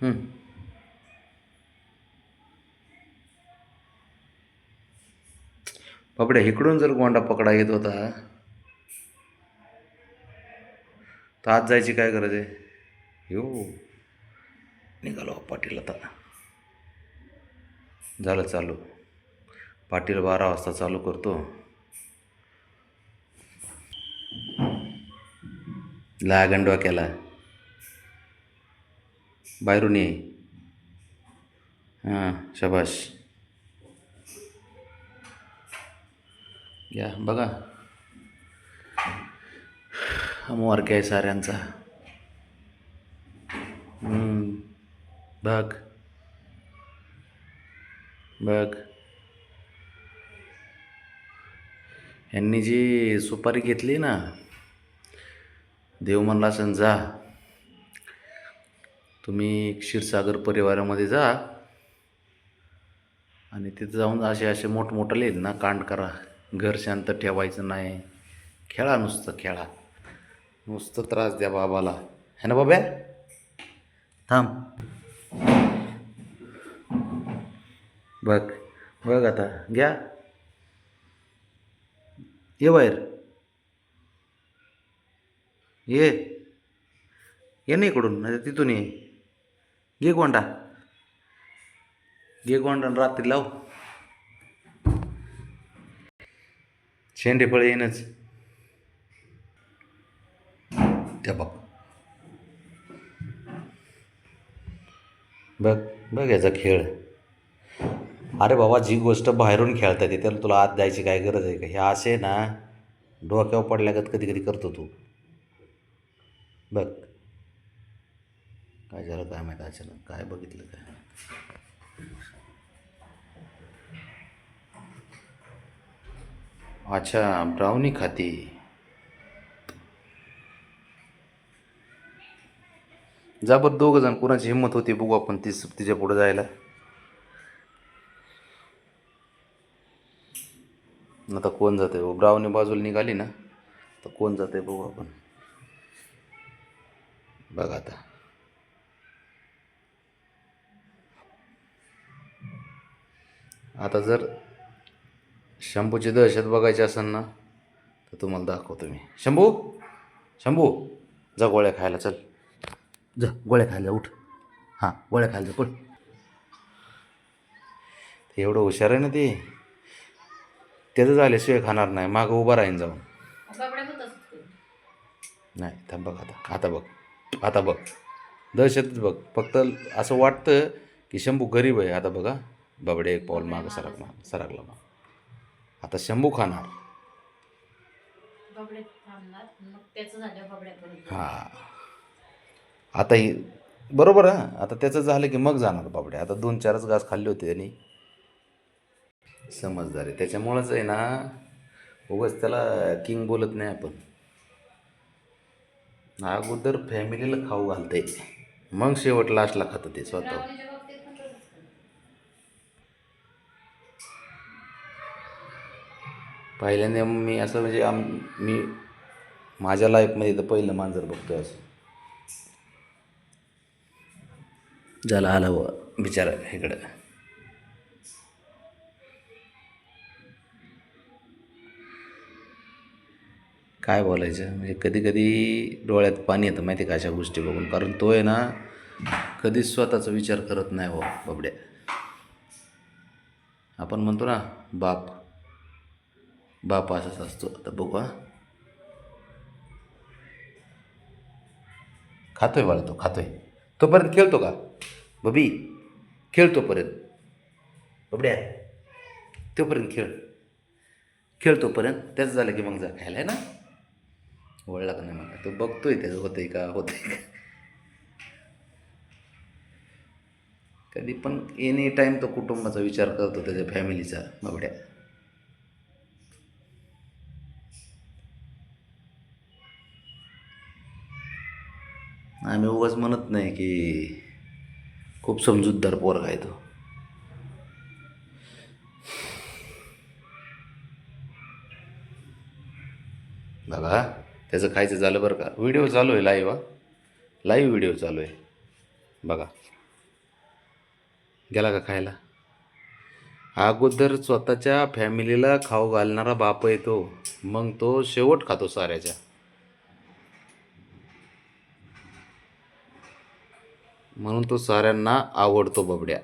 हं. बापड्या इकडून जर गोंडा पकडा येत होता तर आज जायची काय गरज आहे? हो, निघालो पाटील आता. झालं चालू. पाटील 12 वाजता चालू करतो. लागण डोक्याला. बाहेरून ये. हां, शाबाश. या बघा, होमवर्क आहे साऱ्यांचा. बघ बघ, यांनी जी सुपारी घेतली ना, देव म्हणला असेल जा तुम्ही क्षीरसागर परिवारामध्ये जा आणि तिथं जाऊन असे मोठमोठाले आहेत ना कांड करा. घर शांत ठेवायचं नाही, खेळा, नुसतं खेळा, नुसतं त्रास द्या बाबाला. है ना बाब्या? थांब. बघ बघ आता घ्या, ये बाहेर, ये ये नाही इकडून, नाही तिथून ये. घे गोंडा, घे गोंडा रात्री लाव. शेंडेफळ येईनच. त्या बघ बघ बघ याचा खेळ. अरे बाबा, जी गोष्ट बाहेरून खेळता येते त्याला तुला आत द्यायची काय गरज आहे का? हे असे ना डोक्यावर पडल्यागत कधी कधी करतो तू. बघ काय झालं काय माहीत, अचानक काय बघितलं काय. अच्छा, ब्राउनी खाती. जा बरं, दोघं जण, कोणाची हिंमत होती बघू आपण तिच्या पुढे जायला. आता कोण जाते? ब्राउनी बाजूला निघाली ना, तर कोण जाते बघू आपण. बघ आता, आता जर शंभूची दहशत बघायची असेल ना तर तुम्हाला दाखवतो मी. शंभू, शंभू, जा गोळ्या खायला, चल जा गोळ्या खायला, उठ. हां, गोळ्या खायला जा, पण एवढं हुशार आहे ना ते, त्याचं झाल्याशिवाय खाणार नाही. मागं उभा राहीन जाऊन. नाही, थांब बघ आता, आता बघ, आता बघ, दहशतच बघ. फक्त असं वाटतं की शंभू गरीब आहे. आता बघा, बाबडे एक पाऊल मागं सरकला मग. आता शंभू खाणार. हां, आता ही बरोबर आहे. आता त्याचं झालं की मग जाणार बाबडे. आता 2-4च घास खाल्ले होते त्यांनी. समजदार आहे, त्याच्यामुळंच आहे ना, उगाच त्याला किंग बोलत नाही आपण. अगोदर फॅमिलीला खाऊ घालते, मग शेवट लास्टला खातं ते स्वतः. पहिल्यांदा मी असं म्हणजे मी माझ्या लाईफमध्ये तर पहिलं मांजर बघतोय असं. झालं आला व बिचारा इकडं. काय बोलायचं म्हणजे, कधी कधी डोळ्यात पाणी येतं माहिती का अशा गोष्टी बघून. कारण तो आहे ना कधीच स्वतःचा विचार करत नाही हो बाबड्या. आपण म्हणतो ना बाप, बाप असाच असतो. आता बघू. खातोय बाळा, तो खातोय. तोपर्यंत खेळतो का बबी? खेळ तोपर्यंत बबड्या, तोपर्यंत खेळ, खेळ तोपर्यंत. त्याचं झालं की मग जा खायला, आहे ना. वळला का नाही मग तो बघतोय त्याचं होतंय का, होतंय का. कधी पण एनी टाईम तो कुटुंबाचा विचार करतो, त्याच्या फॅमिलीचा बाबड्या. आम्ही उगाच म्हणत नाही की खूप समजूतदार पोरगा आहे तो. बघा, त्याचं खायचं झालं बरं का. व्हिडिओ चालू आहे लाईव्ह, लाईव्ह व्हिडिओ चालू आहे बघा. गेला का खायला? अगोदर स्वतःच्या फॅमिलीला खाऊ घालणारा बाप आहे तो, मग तो शेवट खातो साऱ्याच्या. म्हणून तो साऱ्यांना आवडतो बबड्या.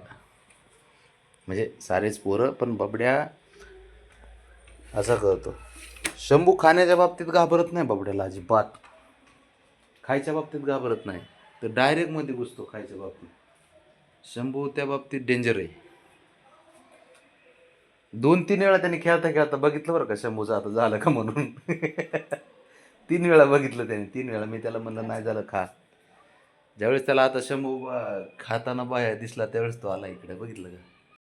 म्हणजे सारेच पोरं, पण बबड्या असा करतो. शंभू खाण्याच्या बाबतीत घाबरत नाही बबड्याला अजिबात. खायच्या बाबतीत घाबरत नाही, तर डायरेक्टमध्ये घुसतो खायच्या बाबतीत. शंभू त्या बाबतीत डेंजर आहे. 2-3 वेळा त्याने खेळता खेळता बघितलं बरं का शंभूचं आता झालं का म्हणून. 3 वेळा बघितलं त्याने. 3 वेळा मी त्याला म्हणलं नाही झालं खा. ज्यावेळेस त्याला आता शंभू खाताना बाहेर दिसला त्यावेळेस तो आला इकडे, बघितलं का.